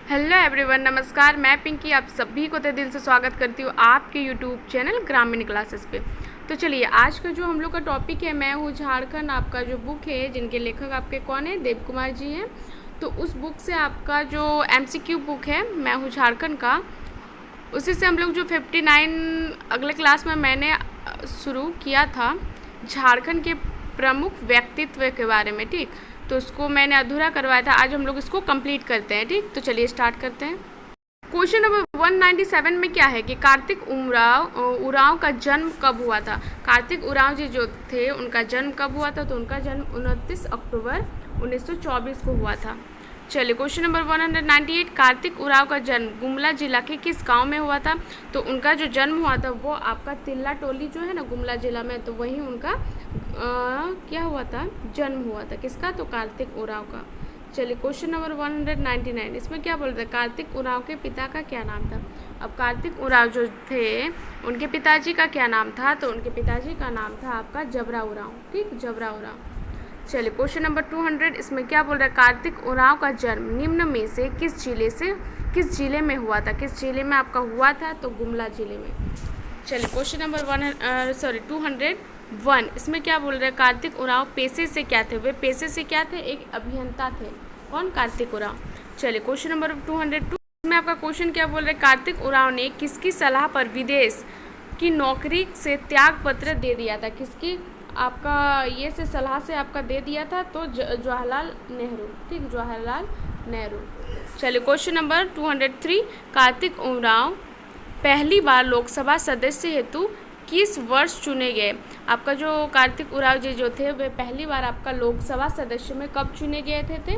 Hello everyone, नमस्कार। मैं पिंकी आप सभी को तहे दिल से स्वागत करती हूँ आपके यूट्यूब चैनल ग्रामीण क्लासेस पे। तो चलिए, आज का जो हम लोग का टॉपिक है मैं हूँ झारखंड। आपका जो बुक है जिनके लेखक आपके कौन है, देव कुमार जी हैं। तो उस बुक से आपका जो एमसीक्यू बुक है मैं हूँ झारखंड का, उसी से हम लोग जो 59 अगले क्लास में मैंने शुरू किया था झारखंड के प्रमुख व्यक्तित्व के बारे में, ठीक। तो उसको मैंने अधूरा करवाया था, आज हम लोग इसको कंप्लीट करते हैं, ठीक। तो चलिए स्टार्ट करते हैं। क्वेश्चन नंबर 197 में क्या है कि कार्तिक उरांव का जन्म कब हुआ था। कार्तिक उरांव जी जो थे उनका जन्म कब हुआ था, तो उनका जन्म 29 अक्टूबर 1924 को हुआ था। चलिए क्वेश्चन नंबर 198, कार्तिक उरांव का जन्म गुमला जिला के किस गांव में हुआ था। तो उनका जो जन्म हुआ था वो आपका तिल्ला टोली जो है ना गुमला जिला में, तो वहीं उनका क्या हुआ था, जन्म हुआ था। किसका, तो कार्तिक उरांव का। चलिए क्वेश्चन नंबर 199, इसमें क्या बोल रहे हैं, कार्तिक उरांव के पिता का क्या नाम था। अब कार्तिक उरांव जो थे उनके पिताजी का क्या नाम था, तो उनके पिताजी का नाम था आपका जबरा उरांव, ठीक, जबरा उरांव। चलिए क्वेश्चन नंबर 200, इसमें क्या बोल रहा है, कार्तिक उरांव का जन्म निम्न में से किस जिले में हुआ था। किस जिले में आपका हुआ था, तो गुमला जिले में। चलिए क्वेश्चन नंबर 201, इसमें क्या बोल रहे हैं, कार्तिक उरांव पेशे से क्या थे। वे पेशे से क्या थे, एक अभियंता थे। कौन, कार्तिक उरांव। चलिए क्वेश्चन नंबर 202 में आपका क्वेश्चन क्या बोल रहे हैं, कार्तिक उरांव ने किसकी सलाह पर विदेश की नौकरी से त्याग पत्र दे दिया था। किसकी आपका ये से सलाह से आपका दे दिया था, तो जवाहरलाल नेहरू, ठीक, जवाहरलाल नेहरू। चलिए क्वेश्चन नंबर 203, कार्तिक उरांव पहली बार लोकसभा सदस्य हेतु किस वर्ष चुने गए। आपका जो कार्तिक उरांव जी जो थे वे पहली बार आपका लोकसभा सदस्य में कब चुने गए थे,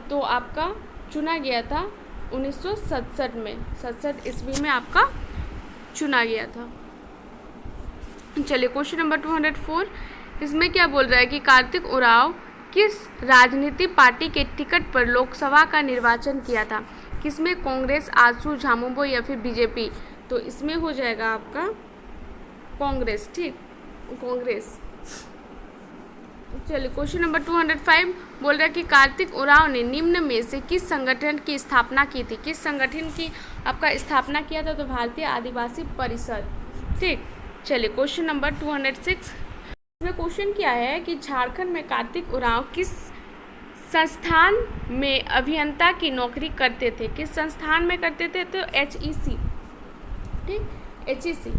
तो आपका चुना गया था 1967 में, 67 ईस्वी में आपका चुना गया था। चलिए क्वेश्चन नंबर 204, इसमें क्या बोल रहा है कि कार्तिक उरांव किस राजनीति पार्टी के टिकट पर लोकसभा का निर्वाचन किया था। किसमें, कांग्रेस, आजसू, झामुमो या फिर बीजेपी। तो इसमें हो जाएगा आपका कांग्रेस, ठीक, कांग्रेस। चलिए क्वेश्चन नंबर 205 बोल रहा है कि कार्तिक उरांव ने निम्न में से किस संगठन की स्थापना की थी। किस संगठन की आपका स्थापना किया था, तो भारतीय आदिवासी परिषद, ठीक। चलिए क्वेश्चन नंबर 206, इसमें क्वेश्चन क्या है कि झारखंड में कार्तिक उरांव किस संस्थान में अभियंता की नौकरी करते थे। किस संस्थान में करते थे, तो HEC, ठीक, HEC।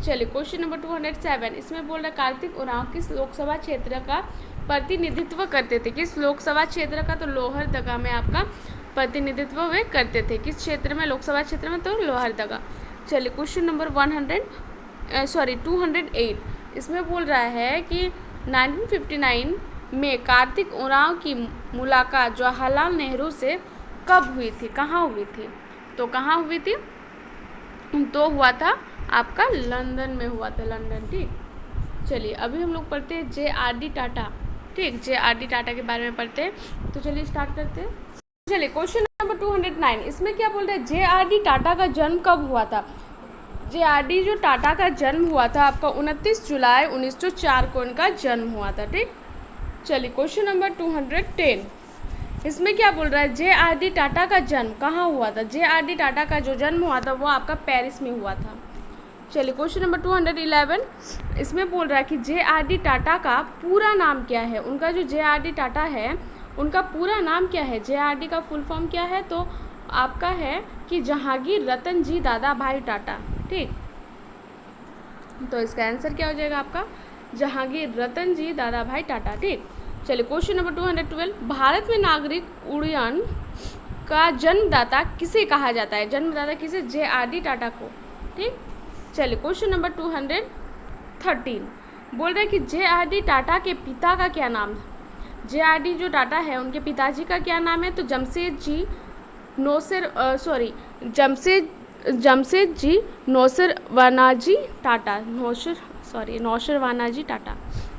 चलिए क्वेश्चन नंबर 207, इसमें बोल रहा है कार्तिक उरांव किस लोकसभा क्षेत्र का प्रतिनिधित्व करते थे। किस लोकसभा क्षेत्र का, तो लोहरदगा में आपका प्रतिनिधित्व वे करते थे। किस क्षेत्र में, लोकसभा क्षेत्र में, तो लोहरदगा। चलिए क्वेश्चन नंबर 208, इसमें बोल रहा है कि 1959 में कार्तिक उरांव की मुलाकात जवाहरलाल नेहरू से कब हुई थी, कहाँ हुई थी। तो कहाँ हुई थी, तो हुआ था आपका लंदन में हुआ था, लंदन, ठीक। चलिए अभी हम लोग पढ़ते हैं JRD टाटा, ठीक, JRD टाटा के बारे में पढ़ते हैं। तो चलिए स्टार्ट करते हैं। चलिए क्वेश्चन नंबर 209, इसमें क्या बोल रहा है, JRD टाटा का जन्म कब हुआ था। JRD जो टाटा का जन्म हुआ था आपका 29 जुलाई 1904 को इनका जन्म हुआ था, ठीक। चलिए क्वेश्चन नंबर 210, इसमें क्या बोल रहा है, JRD टाटा का जन्म कहाँ हुआ था। JRD टाटा का जो जन्म हुआ था वो आपका पेरिस में हुआ था। चलिए क्वेश्चन नंबर 211, इसमें बोल रहा है कि JRD टाटा का पूरा नाम क्या है। उनका जो JRD टाटा है उनका पूरा नाम क्या है, JRD का फुल फॉर्म क्या है, तो आपका है कि जहांगीर रतन जी दादा भाई टाटा, ठीक। तो इसका आंसर क्या हो जाएगा आपका, जहांगीर रतन जी दादा भाई टाटा, ठीक। चलिए क्वेश्चन नंबर 212, भारत में नागरिक उड्डयन का जन्मदाता किसे कहा जाता है। जन्मदाता किसे, JRD टाटा को, ठीक। चलिए क्वेश्चन नंबर 213 बोल रहे हैं कि JRD टाटा के पिता का क्या नाम है। JRD जो टाटा है उनके पिताजी का क्या नाम है, तो जमशेद जी नौशरवानाजी टाटा, नौशरवानाजी टाटा,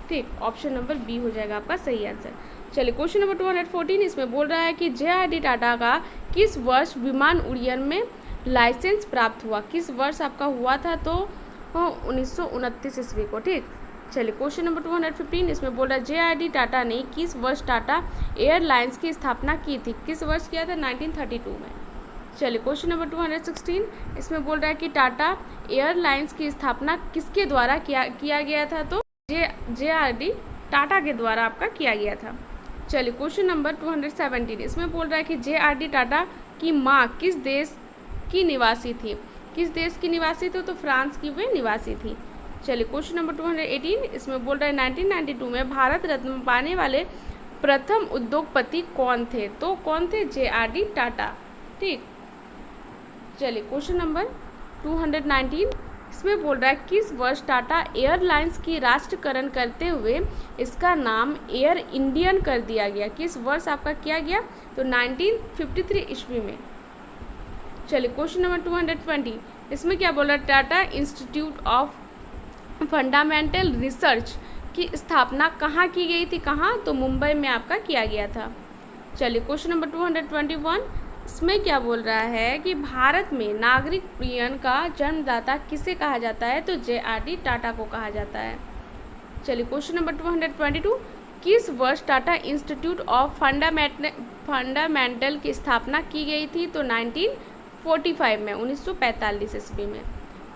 ठीक। ऑप्शन नंबर बी हो जाएगा आपका सही आंसर। चलिए क्वेश्चन नंबर 214, इसमें बोल रहा है कि JRD टाटा का किस वर्ष विमान उड्डयन में लाइसेंस प्राप्त हुआ। किस वर्ष आपका हुआ था, तो 1929 ईस्वी को, ठीक। चलिए क्वेश्चन नंबर 215, इसमें बोल रहा है JRD टाटा ने किस वर्ष टाटा एयरलाइंस की स्थापना की थी? किस वर्ष किया था? 1932 में। चलिए क्वेश्चन नंबर 216, इसमें बोल रहा है कि टाटा एयरलाइंस की स्थापना किसके द्वारा किया गया था? तो JRD टाटा के द्वारा आपका किया गया था। चलिए क्वेश्चन नंबर 217, इसमें बोल रहा है कि JRD टाटा की माँ किस देश की निवासी थी? किस देश की निवासी थी? तो फ्रांस की वे निवासी थी। चलिए क्वेश्चन नंबर 218, इसमें बोल रहा है 1992 में भारत रत्न पाने वाले प्रथम उद्योगपति कौन थे? तो कौन थे? JRD टाटा। ठीक। चलिए क्वेश्चन नंबर 219, इसमें बोल रहा है किस वर्ष टाटा एयरलाइंस की राष्ट्रीयकरण करते हुए इसका नाम एयर इंडियन कर दिया गया? किस वर्ष आपका किया गया? तो 1953 ईस्वी में। चलिए क्वेश्चन नंबर 220, इसमें क्या बोल रहा है? Tata institute of fundamental research की स्थापना कहाँ की गई थी? कहाँ? तो मुंबई में आपका किया गया था। चलिए क्वेश्चन नंबर 221, इसमें क्या बोल रहा है कि भारत में नागरिक उड्डयन का जन्मदाता किसे कहा जाता है? तो JRD टाटा को कहा जाता है। चलिए क्वेश्चन नंबर 222, किस वर्ष टाटा इंस्टीट्यूट ऑफ फंडामेंटल की स्थापना की गई थी? तो 1945 में, 1945 ईस्वी में।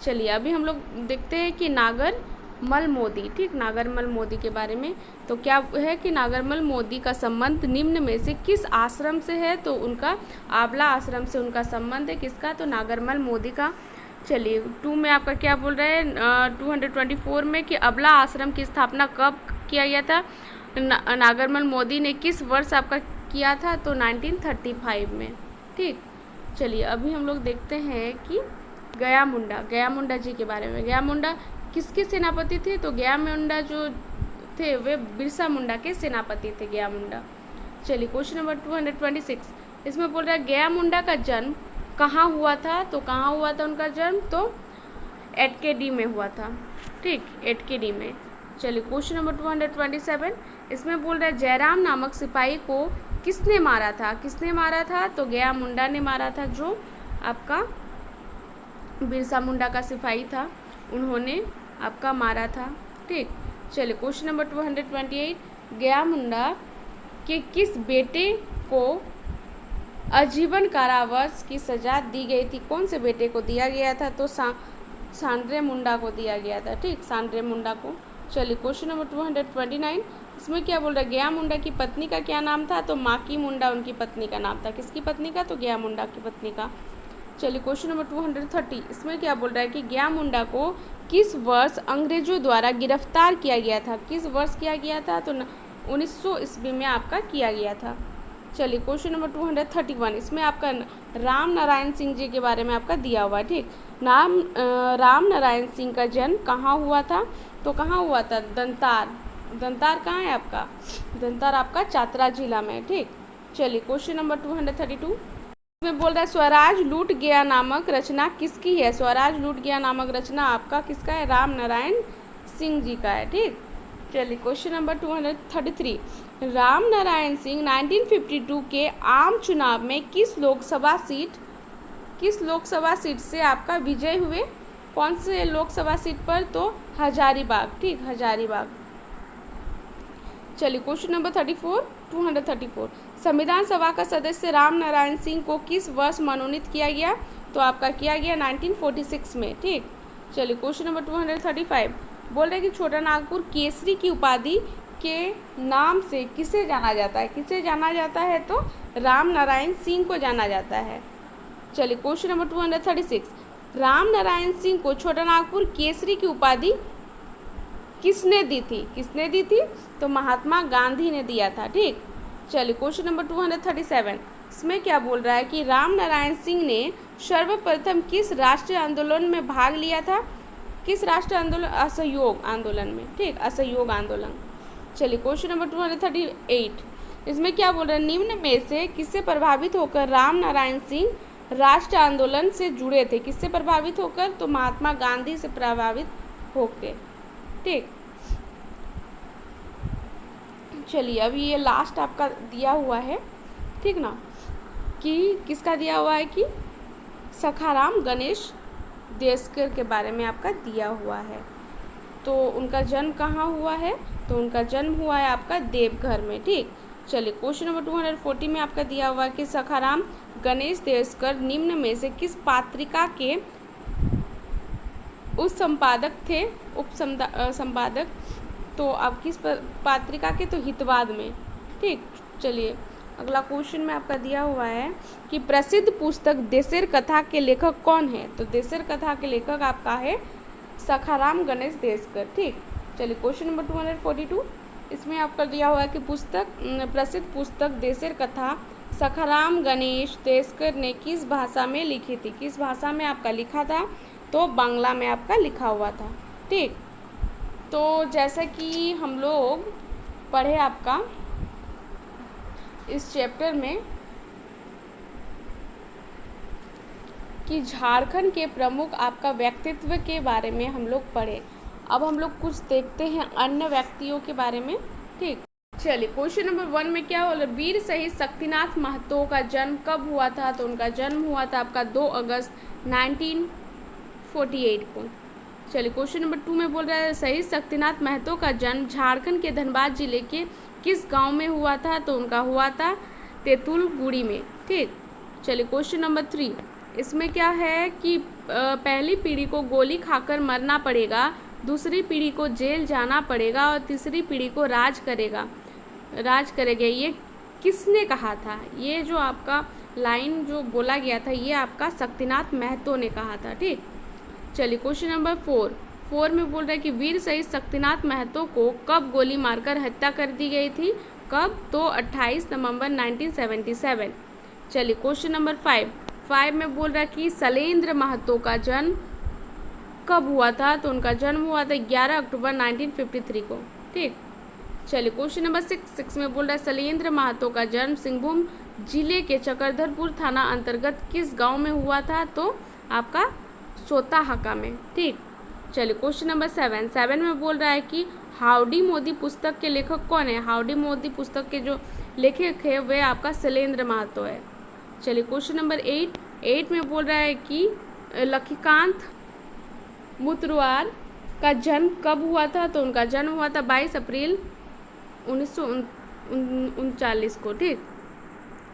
चलिए अभी हम लोग देखते हैं कि नागरमल मोदी, ठीक, नागरमल मोदी के बारे में। तो क्या है कि नागरमल मोदी का संबंध निम्न में से किस आश्रम से है? तो उनका आंवला आश्रम से उनका संबंध है। किसका? तो नागरमल मोदी का। चलिए 2 में आपका क्या बोल रहा है? 224 में कि आंवला आश्रम की स्थापना कब किया गया था? नागरमल मोदी ने किस वर्ष आपका किया था? तो 1935 में। ठीक। चलिए अभी हम लोग देखते हैं कि गया मुंडा जी के बारे में। गया मुंडा किसके सेनापति थे? तो गया मुंडा जो थे वे बिरसा मुंडा के सेनापति थे, गया मुंडा। चलिए क्वेश्चन नंबर 226, इसमें बोल रहा है गया मुंडा का जन्म कहाँ हुआ था? तो कहाँ हुआ था उनका जन्म? तो एटकेडी में हुआ था। ठीक, एटकेडी में। चलिए क्वेश्चन नंबर 227, इसमें बोल रहा है जयराम नामक सिपाही को किसने मारा था? किसने मारा था? तो गया मुंडा ने मारा था, जो आपका बिरसा मुंडा का सिपाही था, उन्होंने आपका मारा था। ठीक। चलिए क्वेश्चन नंबर 228, गया मुंडा के किस बेटे को आजीवन कारावास की सजा दी गई थी? कौन से बेटे को दिया गया था? तो सांड्रे मुंडा को दिया गया था। ठीक, सांड्रे मुंडा को। चलिए क्वेश्चन नंबर 229, इसमें क्या बोल रहा है? गया मुंडा की पत्नी का क्या नाम था? तो माकी मुंडा उनकी पत्नी का नाम था। किसकी पत्नी का? तो गया मुंडा की पत्नी का। चलिए क्वेश्चन नंबर 230, इसमें क्या बोल रहा है कि गया मुंडा को किस वर्ष अंग्रेजों द्वारा गिरफ्तार किया गया था? किस वर्ष किया गया था? तो 1900 ईस्वी में आपका किया गया था। चलिए क्वेश्चन नंबर 231, इसमें आपका राम नारायण सिंह जी के बारे में आपका दिया हुआ है। ठीक, राम नारायण सिंह का जन्म कहाँ हुआ था? तो कहाँ हुआ था? दंतार कहाँ है आपका? दंतार आपका चातरा जिला में। ठीक। चलिए क्वेश्चन नंबर 232, इसमें बोल रहा है स्वराज लूट गया नामक रचना किसकी है? स्वराज लूट गया नामक रचना आपका किसका है? राम नारायण सिंह जी का है। ठीक। चलिए क्वेश्चन नंबर 233, राम नारायण सिंह 1952 के आम चुनाव में किस लोकसभा सीट से आपका विजय हुए? कौन से लोकसभा सीट पर? तो हजारीबाग। ठीक, हजारीबाग। चलिए क्वेश्चन नंबर 234, संविधान सभा का सदस्य राम नारायण सिंह को किस वर्ष मनोनीत किया गया? तो आपका किया गया 1946 में। ठीक। चलिए क्वेश्चन नंबर 235, बोल रहे कि छोटा नागपुर केसरी की उपाधि के नाम से किसे जाना जाता है? किसे जाना जाता है? तो राम नारायण सिंह को जाना जाता है। चलिए क्वेश्चन नंबर 236, राम नारायण सिंह को छोटा नागपुर केसरी की उपाधि किसने दी थी? किसने दी थी? तो महात्मा गांधी ने दिया था। ठीक। चलिए क्वेश्चन नंबर 237, इसमें क्या बोल रहा है कि राम नारायण सिंह ने सर्वप्रथम किस राष्ट्रीय आंदोलन में भाग लिया था? किस राष्ट्रीय आंदोलन? असहयोग आंदोलन में। ठीक, असहयोग आंदोलन। चलिए क्वेश्चन नंबर 238, इसमें क्या बोल रहा है? निम्न में से किससे प्रभावित होकर राम नारायण सिंह राष्ट्रीय आंदोलन से जुड़े थे? किससे प्रभावित होकर? तो महात्मा गांधी से प्रभावित होकर। ठीक। चलिए अभी ये लास्ट आपका दिया हुआ है, ठीक ना, कि किसका दिया हुआ है कि सखाराम गणेश देशकर के बारे में आपका दिया हुआ है। तो उनका जन्म कहाँ हुआ है? तो उनका जन्म हुआ है आपका देवघर में। ठीक, चलिए क्वेश्चन नंबर 240 में आपका दिया हुआ है कि सखाराम गणेश देशकर निम्न में से किस पत्रिका के उप संपादक थे? संपादक, तो अब किस पत्रिका के? तो हितवाद में। ठीक, चलिए अगला क्वेश्चन में आपका दिया हुआ है कि प्रसिद्ध पुस्तक देशेर कथा के लेखक कौन है? तो देशेर कथा के लेखक आपका है सखाराम गणेश देशकर। ठीक, चलिए क्वेश्चन नंबर 242, इसमें आपका दिया हुआ है कि प्रसिद्ध पुस्तक देशेर कथा सखाराम गणेश देशकर ने किस भाषा में लिखी थी? किस भाषा में आपका लिखा था? तो बांग्ला में आपका लिखा हुआ था। ठीक, तो जैसा कि हम लोग पढ़े आपका इस चैप्टर में कि झारखंड के प्रमुख आपका व्यक्तित्व के बारे में हम लोग पढ़े। अब हम लोग कुछ देखते हैं अन्य व्यक्तियों के बारे में। ठीक, चलिए क्वेश्चन नंबर 1 में क्या बोला? वीर शहीद शक्तिनाथ महतो का जन्म कब हुआ था? तो उनका जन्म हुआ था आपका 2 अगस्त 1948 को। चलिए क्वेश्चन नंबर 2 में बोल रहा है शहीद शक्तिनाथ महतो का जन्म झारखंड के धनबाद जिले के किस गांव में हुआ था? तो उनका हुआ था तेतुलगुड़ी में। ठीक, चलिए क्वेश्चन नंबर 3, इसमें क्या है कि पहली पीढ़ी को गोली खाकर मरना पड़ेगा, दूसरी पीढ़ी को जेल जाना पड़ेगा और तीसरी पीढ़ी को राज करेगा। ये किसने कहा था? ये जो आपका लाइन जो बोला गया था ये आपका शक्तिनाथ महतो ने कहा था। ठीक, चलिए क्वेश्चन नंबर 4 में बोल रहा है कि वीर शहीद शक्तिनाथ महतो को कब गोली मारकर हत्या कर दी गई थी? कब? तो 28 नवंबर 1977। चलिए क्वेश्चन नंबर 5 में बोल रहा है कि शैलेंद्र महतो का जन्म कब हुआ था? तो उनका जन्म हुआ था 11 अक्टूबर 1953 को। ठीक, चलिए क्वेश्चन नंबर 6 में बोल रहा है शैलेंद्र महतो का जन्म सिंहभूम जिले के चक्रधरपुर थाना अंतर्गत किस गांव में हुआ था? तो आपका सोताहाका में। ठीक, चलिए क्वेश्चन नंबर 7 में बोल रहा है कि हाउडी मोदी पुस्तक के लेखक कौन है? हाउडी मोदी पुस्तक के जो लेखक है वे आपका शैलेंद्र महतो है। चलिए क्वेश्चन नंबर 8 में बोल रहा है कि लक्ष्मीकांत मुतवार का जन्म कब हुआ था? तो उनका जन्म हुआ था 22 अप्रैल 1939 को। ठीक,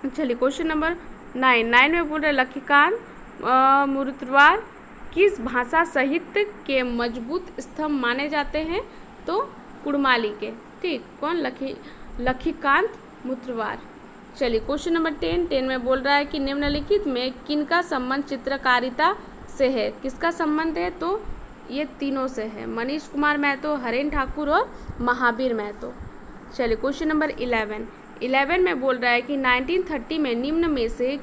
चलिए क्वेश्चन नंबर 9 में बोल रहे लक्ष्मीकांत मुतवार किस भाषा साहित्य के मजबूत स्तंभ माने जाते हैं? तो कुड़माली के। ठीक, कौन? लक्ष्मीकांत मुतवार। चलिए क्वेश्चन नंबर 10 में बोल रहा है कि निम्नलिखित में किनका संबंध चित्रकारिता से है? किसका संबंध है? तो ये तीनों से है, मनीष कुमार महतो, हरेन ठाकुर और महावीर महतो। चलिए क्वेश्चन नंबर 11 में बोल रहा है कि 1930 में निम्न में से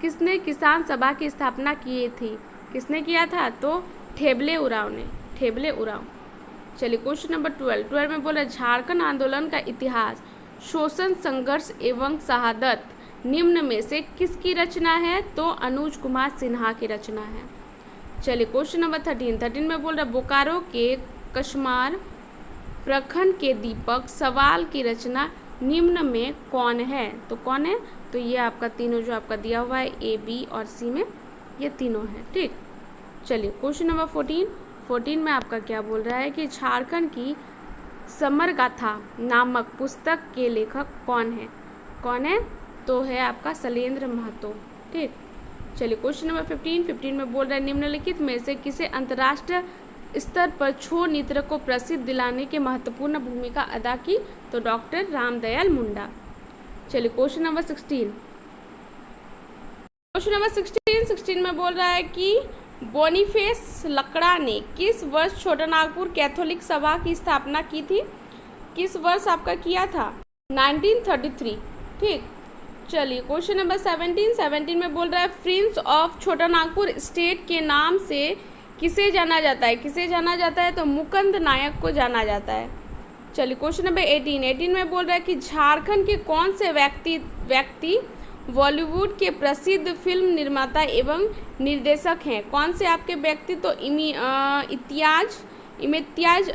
किसने किसान सभा की स्थापना की थी? किसने किया था? तो ठेबले उरांव ने। चलिए क्वेश्चन नंबर 12 में बोल रहा है झारखंड आंदोलन का इतिहास, शोषण, संघर्ष एवं शहादत निम्न में से किसकी रचना है? तो अनुज कुमार सिन्हा की रचना है। चलिए क्वेश्चन नंबर 13 में बोल रहा है बोकारो के कशमार प्रखंड के दीपक सवाल की रचना निम्न में कौन है? तो कौन है? तो ये आपका तीनों जो आपका दिया हुआ है A, B और C में ये तीनों हैं। ठीक, चलिए क्वेश्चन नंबर 14 में आपका क्या बोल रहा है कि झारखंड की समर गाथा नामक पुस्तक के लेखक कौन है? तो है आपका शैलेंद्र महतो। ठीक, चलिए क्वेश्चन नंबर 15 में बोल रहा है निम्नलिखित में से किसे अंतर्राष्ट्रीय स्तर पर छो नृत्य को प्रसिद्ध दिलाने की महत्वपूर्ण भूमिका अदा की? तो डॉक्टर रामदयाल मुंडा। चलिए क्वेश्चन नंबर 16 में बोल रहा है कि बोनीफेस लकड़ा ने किस वर्ष छोटानागपुर कैथोलिक सभा की स्थापना की थी? किस वर्ष आपका किया था? 1933। ठीक, चलिए क्वेश्चन नंबर 17 में बोल रहा है प्रिंस ऑफ छोटानागपुर स्टेट के नाम से किसे जाना जाता है? तो मुकुंद नायक को जाना जाता है। चलिए क्वेश्चन नंबर 18 में बोल रहा है कि झारखंड के कौन से व्यक्ति बॉलीवुड के प्रसिद्ध फिल्म निर्माता एवं निर्देशक हैं? कौन से आपके व्यक्ति? तो इम्तियाज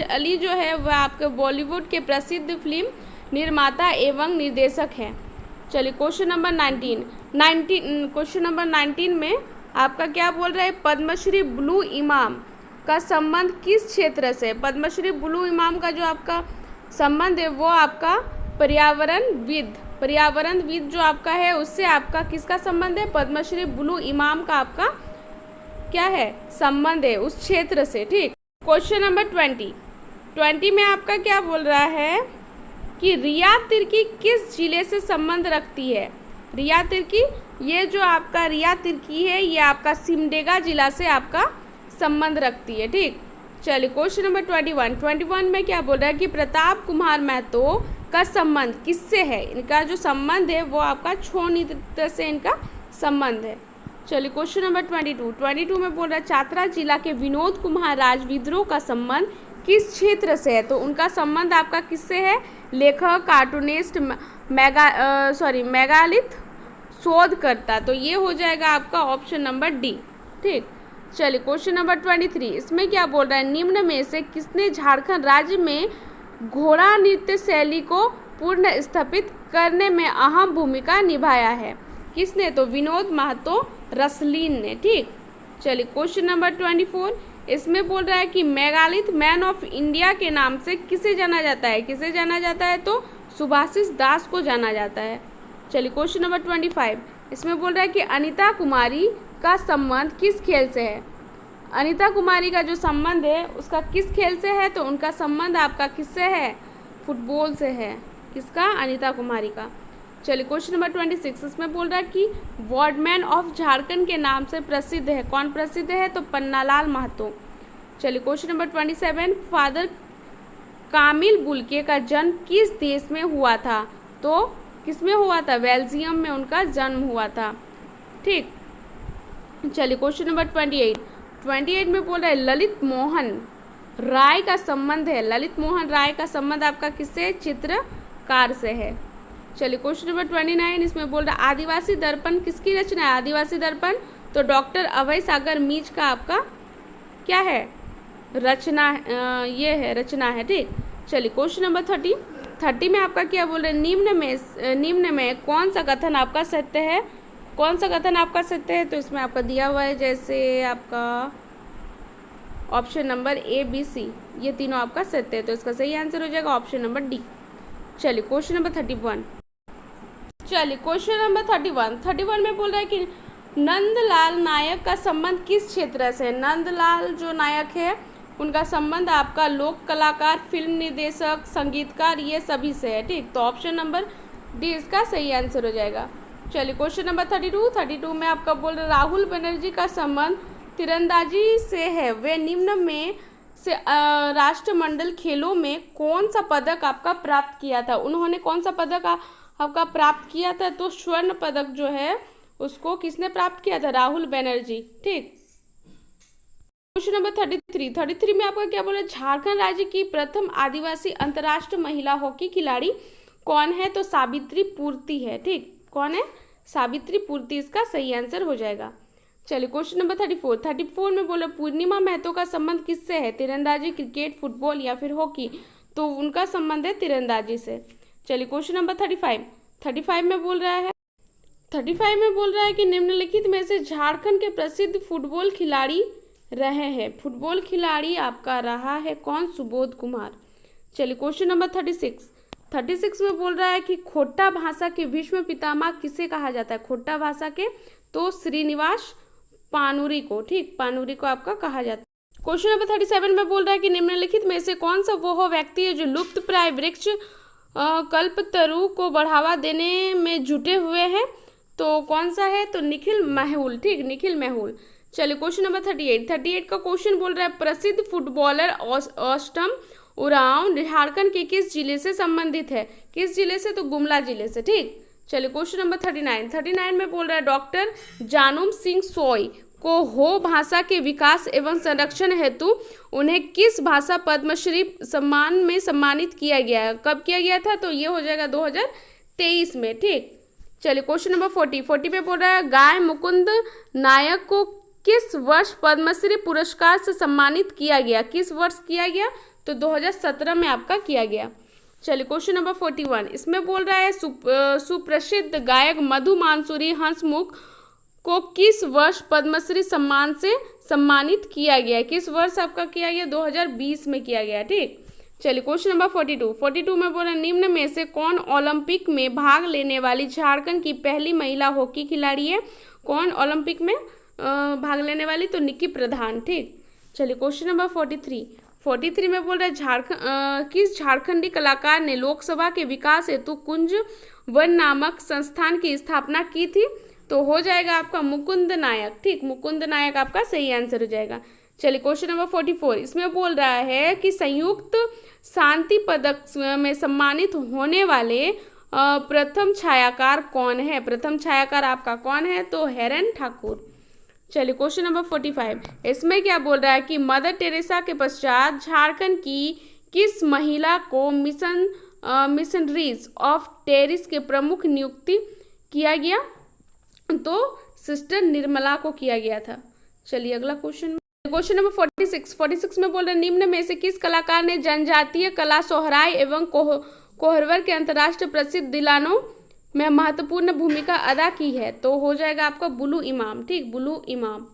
अली जो है वह आपके बॉलीवुड के प्रसिद्ध फिल्म निर्माता एवं निर्देशक हैं। चलिए क्वेश्चन नंबर 19 में आपका क्या बोल रहा है? पद्मश्री ब्लू इमाम का संबंध किस क्षेत्र से? पद्मश्री बुलु इमाम का जो आपका संबंध है वो आपका पर्यावरणविद जो आपका है उससे आपका किसका संबंध है? पद्मश्री बुलु इमाम का आपका क्या है? संबंध है उस क्षेत्र से। ठीक। क्वेश्चन नंबर 20 में आपका क्या बोल रहा है कि रिया तिर्की किस जिले से संबंध रखती है? रिया तिर्की, ये जो आपका रिया तिर्की है ये आपका सिमडेगा जिला से आपका संबंध रखती है। ठीक। चलिए क्वेश्चन नंबर 21 में क्या बोल रहा है कि प्रताप कुमार महतो का संबंध किससे है? इनका जो संबंध है वो आपका छौ नृत्य से इनका संबंध है। चलिए क्वेश्चन नंबर 22 में बोल रहा है छात्रा जिला के विनोद कुमार राज विद्रोह का संबंध किस क्षेत्र से है? तो उनका संबंध आपका किससे है? लेखक, कार्टूनिस्ट, मेगालिथ शोधकर्ता। तो ये हो जाएगा आपका ऑप्शन नंबर डी। ठीक। चलिए क्वेश्चन नंबर 23, इसमें क्या बोल रहा है? निम्न में से किसने झारखंड राज्य में घोड़ा नृत्य शैली को पुनः स्थापित करने में अहम भूमिका निभाया है? किसने? तो विनोद महतो रसलीन ने। ठीक। चलिए क्वेश्चन नंबर 24, इसमें बोल रहा है कि मेगालिथ मैन ऑफ इंडिया के नाम से किसे जाना जाता है? किसे जाना जाता है? तो सुभाषिस दास को जाना जाता है। चलिए क्वेश्चन नंबर 25, इसमें बोल रहा है कि अनीता कुमारी का संबंध किस खेल से है? अनीता कुमारी का जो संबंध है उसका किस खेल से है? तो उनका संबंध आपका किससे है? फुटबॉल से है। किसका? अनीता कुमारी का। चलिए क्वेश्चन नंबर 26, इसमें बोल रहा है कि वार्डमैन ऑफ झारखंड के नाम से प्रसिद्ध है। कौन प्रसिद्ध है? तो पन्नालाल महतो। चलिए क्वेश्चन नंबर 27, फादर कामिल बुल्के का जन्म किस देश में हुआ था? तो किस में हुआ था? बेल्जियम में उनका जन्म हुआ था। ठीक। चलिए क्वेश्चन नंबर 28 में बोल रहा है ललित मोहन राय का संबंध है। ललित मोहन राय का संबंध आपका किससे? चित्रकार से है। चलिए क्वेश्चन नंबर 29, इसमें बोल रहा है आदिवासी दर्पण किसकी रचना है? आदिवासी दर्पण तो डॉक्टर अभय सागर मीच का आपका क्या है? रचना है। ठीक। चलिए क्वेश्चन नंबर 30 में आपका क्या बोल रहे हैं? निम्न में कौन सा कथन आपका सत्य है? कौन सा कथन आपका सत्य है? तो इसमें आपका दिया हुआ है जैसे आपका ऑप्शन नंबर ए, बी, सी, ये तीनों आपका सत्य है। तो इसका सही आंसर हो जाएगा ऑप्शन नंबर डी। चलिए क्वेश्चन नंबर 31 में बोल रहा है कि नंदलाल नायक का संबंध किस क्षेत्र से? नंदलाल जो नायक है उनका संबंध आपका लोक कलाकार, फिल्म निर्देशक, संगीतकार, ये सभी से है। ठीक। तो ऑप्शन नंबर डी इसका सही आंसर हो जाएगा। चलिए क्वेश्चन नंबर 32 में आपका बोल रहे राहुल बनर्जी का संबंध तीरंदाजी से है। वे निम्न में से राष्ट्रमंडल खेलों में कौन सा पदक आपका प्राप्त किया था? उन्होंने कौन सा पदक आपका प्राप्त किया था? तो स्वर्ण पदक जो है उसको किसने प्राप्त किया था? राहुल बनर्जी। ठीक। क्वेश्चन नंबर 33 में आपका क्या बोला? झारखंड राज्य की प्रथम आदिवासी अंतर्राष्ट्रीय महिला हॉकी खिलाड़ी कौन है? तो सावित्री पूर्ति है। ठीक। कौन है? सावित्री पूर्ति इसका सही आंसर हो जाएगा। चलिए क्वेश्चन नंबर 34 में बोला पूर्णिमा महतो का संबंध किससे है? तीरंदाजी, क्रिकेट, फुटबॉल या फिर हॉकी? तो उनका संबंध है तीरंदाजी से। चलिए क्वेश्चन नंबर 35 में बोल रहा है कि निम्नलिखित में से झारखंड के प्रसिद्ध फुटबॉल खिलाड़ी रहे हैं। फुटबॉल खिलाड़ी आपका रहा है कौन? सुबोध कुमार। चलिए क्वेश्चन नंबर 36 में बोल रहा है कि खोट्टा भाषा के विश्व पितामह किसे कहा जाता है? खोट्टा भाषा के तो श्रीनिवास पानुरी को। ठीक। पानुरी को आपका कहा जाता है। क्वेश्चन नंबर 37 में बोल रहा है कि निम्नलिखित में से कौन सा वो व्यक्ति है जो लुप्त प्राय वृक्ष कल्पतरु को बढ़ावा देने में जुटे हुए हैं? तो कौन सा है? तो निखिल महूल। ठीक। निखिल महूल। चलिए क्वेश्चन नंबर 38 का क्वेश्चन बोल रहा है प्रसिद्ध फुटबॉलर ऑस्टम उरांव झारखंड के किस जिले से संबंधित है? किस जिले से? तो गुमला जिले से। ठीक। चलिए क्वेश्चन नंबर 39 में बोल रहा है डॉक्टर जानूम सिंह सोई को हो भाषा के विकास एवं संरक्षण हेतु उन्हें किस भाषा पद्मश्री सम्मान में सम्मानित किया गया है? कब किया गया था? तो ये हो जाएगा 2023 में। ठीक। चलिए क्वेश्चन नंबर 40 में बोल रहा है गाय मुकुंद नायक को किस वर्ष पद्मश्री पुरस्कार से सम्मानित किया गया? किस वर्ष किया गया? तो 2017 में आपका किया गया। चलिए क्वेश्चन नंबर 41 इसमें बोल रहा है सुप्रसिद्ध गायक मधु मानसूरी हंसमुख को किस वर्ष पद्मश्री सम्मान से सम्मानित किया गया? किस वर्ष आपका किया गया? 2020 में किया गया। ठीक, चलिए क्वेश्चन नंबर 42 में बोला निम्न में से कौन ओलंपिक में भाग लेने वाली झारखंड की पहली महिला हॉकी खिलाड़ी है? कौन ओलंपिक में भाग लेने वाली? तो निक्की प्रधान। ठीक, चलिए क्वेश्चन नंबर 43 में बोल रहा है किस झारखंडी कलाकार ने लोकसभा के विकास हेतु कुंज वन नामक संस्थान की स्थापना की थी? तो हो जाएगा आपका मुकुंद नायक। ठीक, मुकुंद नायक आपका सही आंसर हो जाएगा। चलिए क्वेश्चन नंबर 44 इसमें बोल रहा है कि संयुक्त शांति पदक में सम्मानित होने वाले प्रथम छायाकार कौन है? प्रथम छायाकार आपका कौन है? तो हेरन ठाकुर। चलिए क्वेश्चन नंबर 45 इसमें क्या बोल रहा है कि मदर टेरेसा के पश्चात झारखंड की किस महिला को मिशनरीज ऑफ टेरिस के प्रमुख नियुक्ति किया गया? तो सिस्टर निर्मला को किया गया था। चलिए अगला क्वेश्चन नंबर 46 में बोल रहे निम्न में से किस कलाकार ने जनजातीय कला सोहराय एवं कोहरवर के अंतर्राष्ट्रीय प्रसिद्ध दिलानों में महत्वपूर्ण भूमिका अदा की है? तो हो जाएगा आपका बुलू इमाम। ठीक, बुलू इमाम।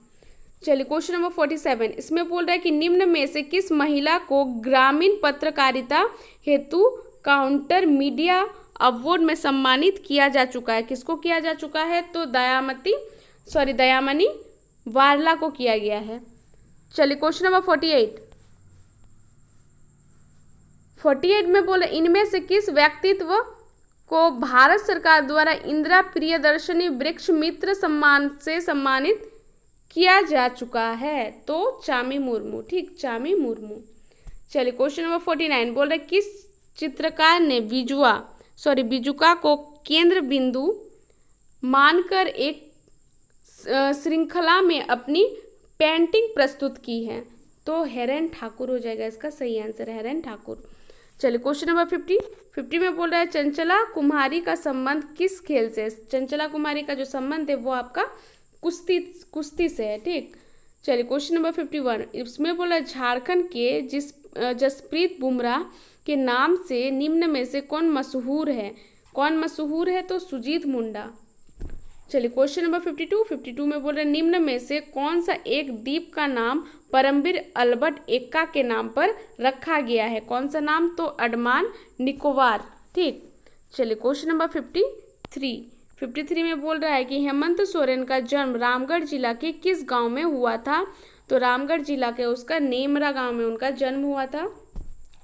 चलिए क्वेश्चन नंबर 47 इसमें बोल रहा है कि निम्न में से किस महिला को ग्रामीण पत्रकारिता हेतु काउंटर मीडिया अवार्ड में सम्मानित किया जा चुका है? किसको किया जा चुका है? तो दयामणि वारला को किया गया है। चलिए क्वेश्चन नंबर 48 में बोले इनमें से किस व्यक्तित्व को भारत सरकार द्वारा इंदिरा प्रियदर्शनी वृक्ष मित्र सम्मान से सम्मानित किया जा चुका है? तो चामी मुर्मू। ठीक, चामी मुर्मू। चलिए क्वेश्चन नंबर 49 बोल रहे किस चित्रकार ने बिजुका को केंद्र बिंदु मानकर एक श्रृंखला में अपनी पेंटिंग प्रस्तुत की है? तो हेरन ठाकुर हो जाएगा इसका सही आंसर, हेरन ठाकुर। चलिए क्वेश्चन नंबर 50 में बोल रहा है चंचला कुमारी का संबंध किस खेल से? चंचला कुमारी का जो संबंध है वो आपका कुश्ती से है। ठीक, चलिए क्वेश्चन नंबर 51 इसमें बोला है झारखंड के जसप्रीत बुमराह के नाम से निम्न में से कौन मशहूर है? कौन मशहूर है? तो सुजीत मुंडा। चलिए क्वेश्चन नंबर 52 में बोल रहे निम्न में से कौन सा एक द्वीप का नाम परमवीर अल्बर्ट एक्का के नाम पर रखा गया है? कौन सा नाम? तो अंडमान निकोबार। ठीक, चलिए क्वेश्चन नंबर 53 में बोल रहा है कि हेमंत सोरेन का जन्म रामगढ़ जिला के किस गांव में हुआ था? तो रामगढ़ जिला के उसका नेमरा गांव में उनका जन्म हुआ था।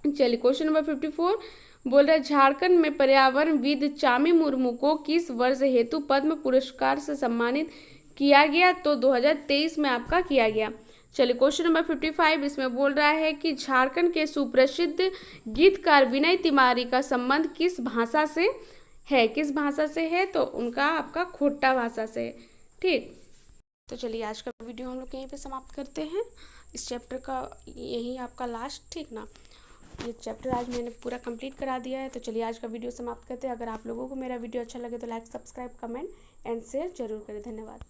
चलिए क्वेश्चन नंबर 54 बोल रहे झारखंड में पर्यावरणविद चामी मुर्मू को किस वर्ष हेतु पद्म पुरस्कार से सम्मानित किया गया? तो 2023 में आपका किया गया। चलिए क्वेश्चन नंबर 55 इसमें बोल रहा है कि झारखंड के सुप्रसिद्ध गीतकार विनय तिवारी का संबंध किस भाषा से है? किस भाषा से है? तो उनका आपका खोटा भाषा से। ठीक, तो चलिए आज का वीडियो हम लोग यहीं पे समाप्त करते हैं। इस चैप्टर का यही आपका लास्ट। ठीक ना, ये चैप्टर आज मैंने पूरा कंप्लीट करा दिया है। तो चलिए आज का वीडियो समाप्त करते हैं। अगर आप लोगों को मेरा वीडियो अच्छा लगे तो like, subscribe, comment and share जरूर करें। धन्यवाद।